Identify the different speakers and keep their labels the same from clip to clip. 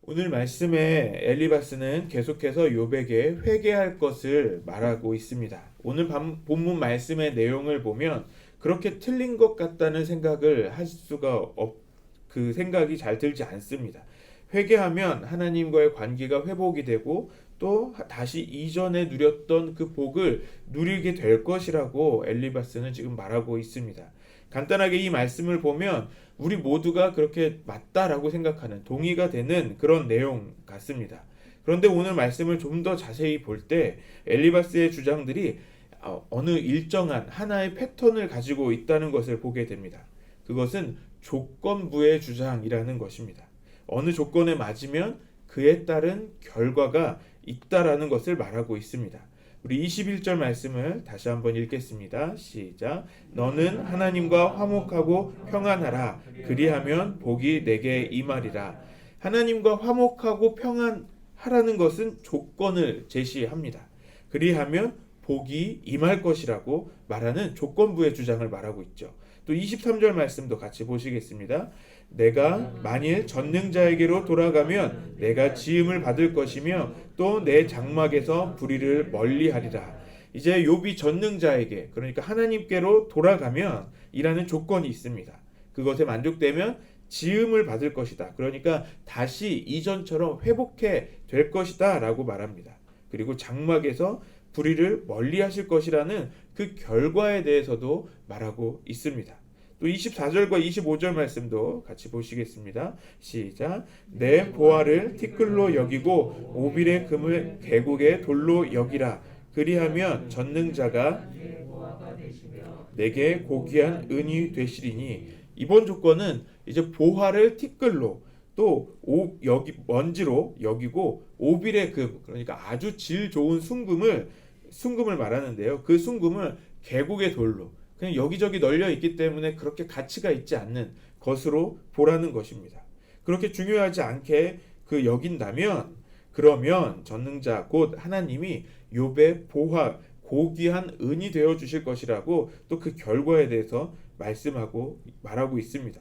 Speaker 1: 오늘 말씀에 엘리바스는 계속해서 욥에게 회개할 것을 말하고 있습니다. 오늘 본문 말씀의 내용을 보면 그렇게 틀린 것 같다는 생각을 할 수가 그 생각이 잘 들지 않습니다. 회개하면 하나님과의 관계가 회복이 되고 또 다시 이전에 누렸던 그 복을 누리게 될 것이라고 엘리바스는 지금 말하고 있습니다. 간단하게 이 말씀을 보면 우리 모두가 그렇게 맞다라고 생각하는 동의가 되는 그런 내용 같습니다. 그런데 오늘 말씀을 좀 더 자세히 볼 때 엘리바스의 주장들이 어느 일정한 하나의 패턴을 가지고 있다는 것을 보게 됩니다. 그것은 조건부의 주장이라는 것입니다. 어느 조건에 맞으면 그에 따른 결과가 있다라는 것을 말하고 있습니다. 우리 21절 말씀을 다시 한번 읽겠습니다. 시작. 너는 하나님과 화목하고 평안하라. 그리하면 복이 내게 임하리라. 하나님과 화목하고 평안하라는 것은 조건을 제시합니다. 그리하면 복이 임할 것이라고 말하는 조건부의 주장을 말하고 있죠. 또 23절 말씀도 같이 보시겠습니다. 내가 만일 전능자에게로 돌아가면 내가 지음을 받을 것이며 또 내 장막에서 불의를 멀리하리라. 이제 욥이 전능자에게, 그러니까 하나님께로 돌아가면 이라는 조건이 있습니다. 그것에 만족되면 지음을 받을 것이다. 그러니까 다시 이전처럼 회복해 될 것이다 라고 말합니다. 그리고 장막에서 불의를 멀리하실 것이라는 그 결과에 대해서도 말하고 있습니다. 또 24절과 25절 말씀도 같이 보시겠습니다. 시작. 내 보화를 티끌로 여기고 오빌의 금을 계곡의 돌로 여기라. 그리하면 전능자가 내게 고귀한 은이 되시리니. 이번 조건은 이제 보화를 티끌로 또 먼지로 여기고 오빌의 금, 그러니까 아주 질 좋은 순금을 말하는데요. 그 순금을 계곡의 돌로 그냥 여기저기 널려 있기 때문에 그렇게 가치가 있지 않는 것으로 보라는 것입니다. 그렇게 중요하지 않게 여긴다면 그러면 전능자 곧 하나님이 욥의 보화 고귀한 은이 되어 주실 것이라고 또 그 결과에 대해서 말하고 있습니다.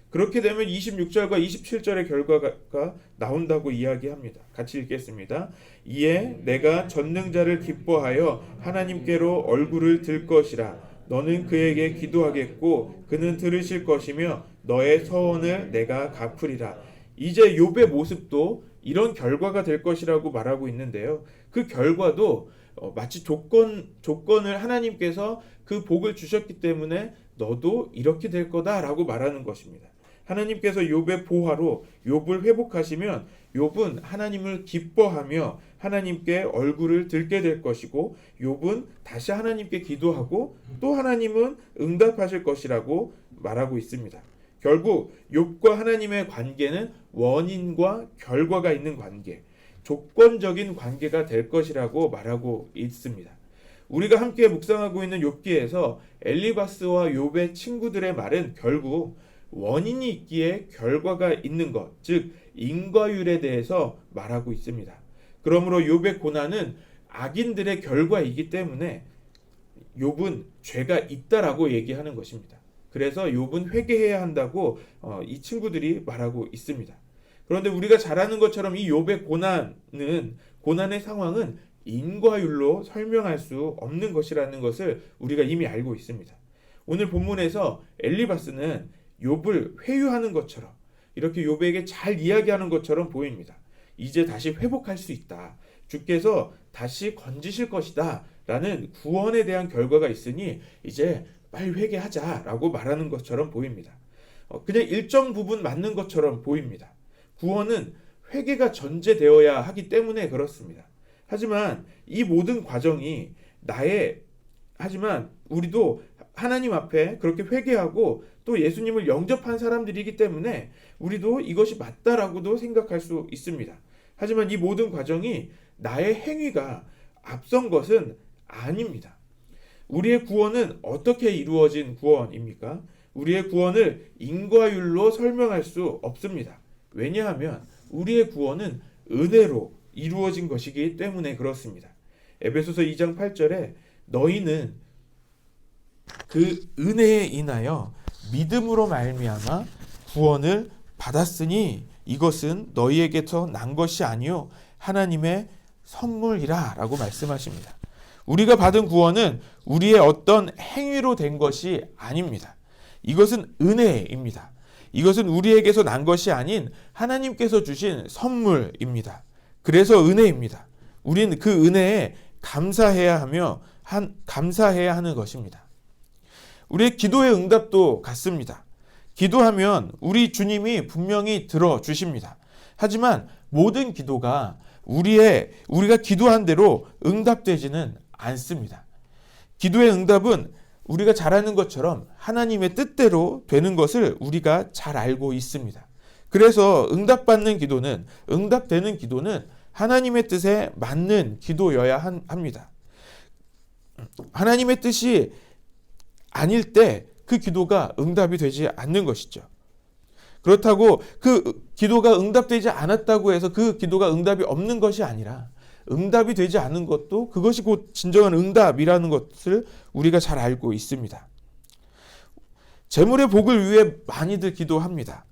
Speaker 1: 그렇게 되면 26절과 27절의 결과가 나온다고 이야기합니다. 같이 읽겠습니다. 이에 내가 전능자를 기뻐하여 하나님께로 얼굴을 들 것이라. 너는 그에게 기도하겠고 그는 들으실 것이며 너의 서원을 내가 갚으리라. 이제 욥의 모습도 이런 결과가 될 것이라고 말하고 있는데요. 그 결과도 마치 조건을 하나님께서 그 복을 주셨기 때문에 너도 이렇게 될 거다라고 말하는 것입니다. 하나님께서 욥의 보화로 욥을 회복하시면 욥은 하나님을 기뻐하며 하나님께 얼굴을 들게 될 것이고 욥은 다시 하나님께 기도하고 또 하나님은 응답하실 것이라고 말하고 있습니다. 결국 욥과 하나님의 관계는 원인과 결과가 있는 관계, 조건적인 관계가 될 것이라고 말하고 있습니다. 우리가 함께 묵상하고 있는 욥기에서 엘리바스와 욥의 친구들의 말은 결국 원인이 있기에 결과가 있는 것, 즉 인과율에 대해서 말하고 있습니다. 그러므로 욥의 고난은 악인들의 결과이기 때문에 욥은 죄가 있다라고 얘기하는 것입니다. 그래서 욥은 회개해야 한다고 이 친구들이 말하고 있습니다. 그런데 우리가 잘 아는 것처럼 이 욥의 고난의 상황은 인과율로 설명할 수 없는 것이라는 것을 우리가 이미 알고 있습니다. 오늘 본문에서 엘리바스는 욥을 회유하는 것처럼 이렇게 욥에게 잘 이야기하는 것처럼 보입니다. 이제 다시 회복할 수 있다. 주께서 다시 건지실 것이다. 라는 구원에 대한 결과가 있으니 이제 빨리 회개하자 라고 말하는 것처럼 보입니다. 그냥 일정 부분 맞는 것처럼 보입니다. 구원은 회개가 전제되어야 하기 때문에 그렇습니다. 하지만 이 모든 과정이 하지만 우리도 하나님 앞에 그렇게 회개하고 또 예수님을 영접한 사람들이기 때문에 우리도 이것이 맞다라고도 생각할 수 있습니다. 하지만 이 모든 과정이 나의 행위가 앞선 것은 아닙니다. 우리의 구원은 어떻게 이루어진 구원입니까? 우리의 구원을 인과율로 설명할 수 없습니다. 왜냐하면 우리의 구원은 은혜로 이루어진 것이기 때문에 그렇습니다. 에베소서 2장 8절에 너희는 그 은혜에 인하여 믿음으로 말미암아 구원을 받았으니 이것은 너희에게서 난 것이 아니요 하나님의 선물이라 라고 말씀하십니다. 우리가 받은 구원은 우리의 어떤 행위로 된 것이 아닙니다. 이것은 은혜입니다. 이것은 우리에게서 난 것이 아닌 하나님께서 주신 선물입니다. 그래서 은혜입니다. 우리는 그 은혜에 감사해야 하는 것입니다. 우리의 기도의 응답도 같습니다. 기도하면 우리 주님이 분명히 들어주십니다. 하지만 모든 기도가 우리가 기도한 대로 응답되지는 않습니다. 기도의 응답은 우리가 잘 아는 것처럼 하나님의 뜻대로 되는 것을 우리가 잘 알고 있습니다. 그래서 응답되는 기도는 하나님의 뜻에 맞는 기도여야 합니다. 하나님의 뜻이 아닐 때 그 기도가 응답이 되지 않는 것이죠. 그렇다고 그 기도가 응답되지 않았다고 해서 그 기도가 응답이 없는 것이 아니라 응답이 되지 않은 것도 그것이 곧 진정한 응답이라는 것을 우리가 잘 알고 있습니다. 재물의 복을 위해 많이들 기도합니다.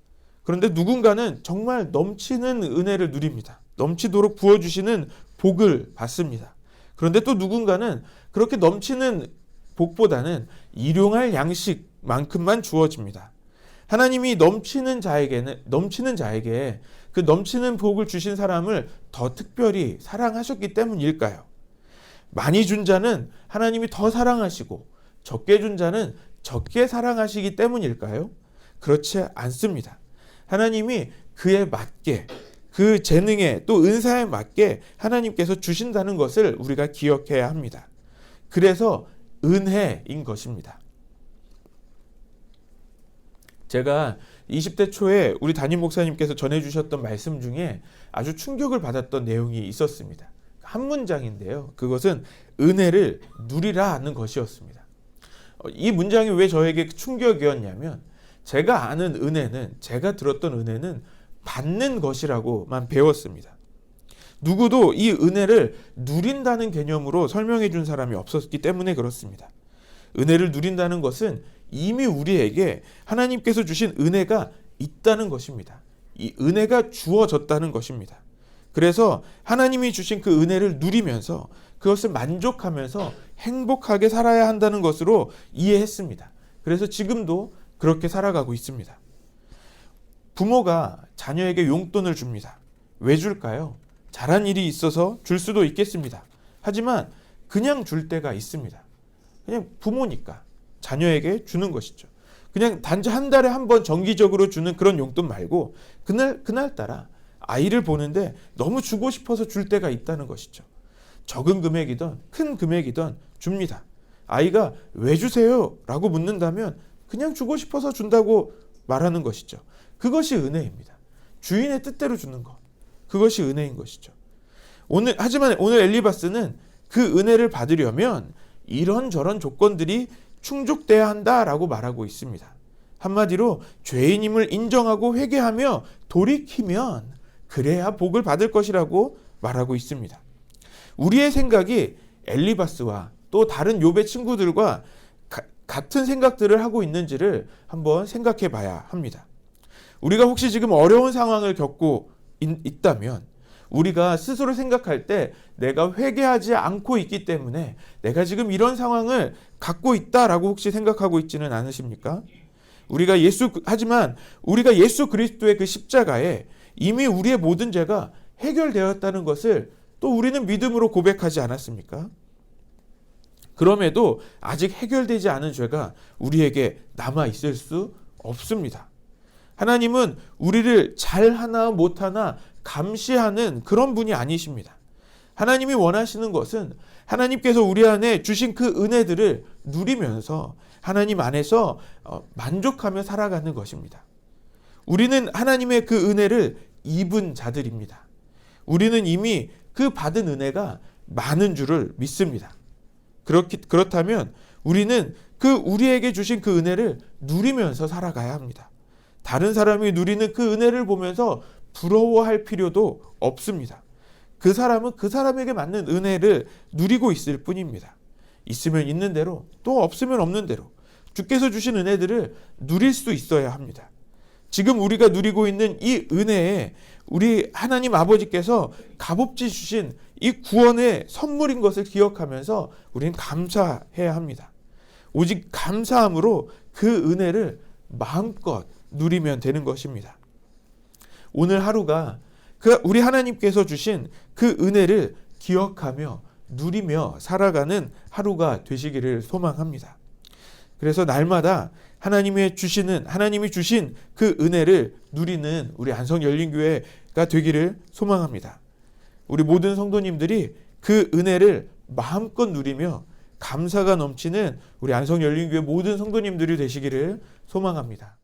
Speaker 1: 그런데 누군가는 정말 넘치는 은혜를 누립니다. 넘치도록 부어주시는 복을 받습니다. 그런데 또 누군가는 그렇게 넘치는 복보다는 일용할 양식만큼만 주어집니다. 하나님이 넘치는 자에게 그 넘치는 복을 주신 사람을 더 특별히 사랑하셨기 때문일까요? 많이 준 자는 하나님이 더 사랑하시고 적게 준 자는 적게 사랑하시기 때문일까요? 그렇지 않습니다. 하나님이 그에 맞게 그 재능에 또 은사에 맞게 하나님께서 주신다는 것을 우리가 기억해야 합니다. 그래서 은혜인 것입니다. 제가 20대 초에 우리 담임 목사님께서 전해주셨던 말씀 중에 아주 충격을 받았던 내용이 있었습니다. 한 문장인데요. 그것은 은혜를 누리라는 것이었습니다. 이 문장이 왜 저에게 충격이었냐면 제가 들었던 은혜는 받는 것이라고만 배웠습니다. 누구도 이 은혜를 누린다는 개념으로 설명해 준 사람이 없었기 때문에 그렇습니다. 은혜를 누린다는 것은 이미 우리에게 하나님께서 주신 은혜가 있다는 것입니다. 이 은혜가 주어졌다는 것입니다. 그래서 하나님이 주신 그 은혜를 누리면서 그것을 만족하면서 행복하게 살아야 한다는 것으로 이해했습니다. 그래서 지금도 그렇게 살아가고 있습니다. 부모가 자녀에게 용돈을 줍니다. 왜 줄까요? 잘한 일이 있어서 줄 수도 있겠습니다. 하지만 그냥 줄 때가 있습니다. 그냥 부모니까 자녀에게 주는 것이죠. 그냥 단지 한 달에 한 번 정기적으로 주는 그런 용돈 말고 그날따라 아이를 보는데 너무 주고 싶어서 줄 때가 있다는 것이죠. 적은 금액이든 큰 금액이든 줍니다. 아이가 왜 주세요? 라고 묻는다면 그냥 주고 싶어서 준다고 말하는 것이죠. 그것이 은혜입니다. 주인의 뜻대로 주는 것. 그것이 은혜인 것이죠. 하지만 오늘 엘리바스는 그 은혜를 받으려면 이런저런 조건들이 충족돼야 한다라고 말하고 있습니다. 한마디로 죄인임을 인정하고 회개하며 돌이키면 그래야 복을 받을 것이라고 말하고 있습니다. 우리의 생각이 엘리바스와 또 다른 욥의 친구들과 같은 생각들을 하고 있는지를 한번 생각해 봐야 합니다. 우리가 혹시 지금 어려운 상황을 겪고 있다면 우리가 스스로 생각할 때 내가 회개하지 않고 있기 때문에 내가 지금 이런 상황을 갖고 있다라고 혹시 생각하고 있지는 않으십니까? 하지만 우리가 예수 그리스도의 그 십자가에 이미 우리의 모든 죄가 해결되었다는 것을 또 우리는 믿음으로 고백하지 않았습니까? 그럼에도 아직 해결되지 않은 죄가 우리에게 남아 있을 수 없습니다. 하나님은 우리를 잘하나 못하나 감시하는 그런 분이 아니십니다. 하나님이 원하시는 것은 하나님께서 우리 안에 주신 그 은혜들을 누리면서 하나님 안에서 만족하며 살아가는 것입니다. 우리는 하나님의 그 은혜를 입은 자들입니다. 우리는 이미 그 받은 은혜가 많은 줄을 믿습니다. 그렇다면 우리는 우리에게 주신 그 은혜를 누리면서 살아가야 합니다. 다른 사람이 누리는 그 은혜를 보면서 부러워할 필요도 없습니다. 그 사람은 그 사람에게 맞는 은혜를 누리고 있을 뿐입니다. 있으면 있는 대로 또 없으면 없는 대로 주께서 주신 은혜들을 누릴 수 있어야 합니다. 지금 우리가 누리고 있는 이 은혜에 우리 하나님 아버지께서 값없이 주신 이 구원의 선물인 것을 기억하면서 우리는 감사해야 합니다. 오직 감사함으로 그 은혜를 마음껏 누리면 되는 것입니다. 오늘 하루가 우리 하나님께서 주신 그 은혜를 기억하며 누리며 살아가는 하루가 되시기를 소망합니다. 그래서 날마다 하나님이 주신 그 은혜를 누리는 우리 안성열린교회가 되기를 소망합니다. 우리 모든 성도님들이 그 은혜를 마음껏 누리며 감사가 넘치는 우리 안성열린교회 모든 성도님들이 되시기를 소망합니다.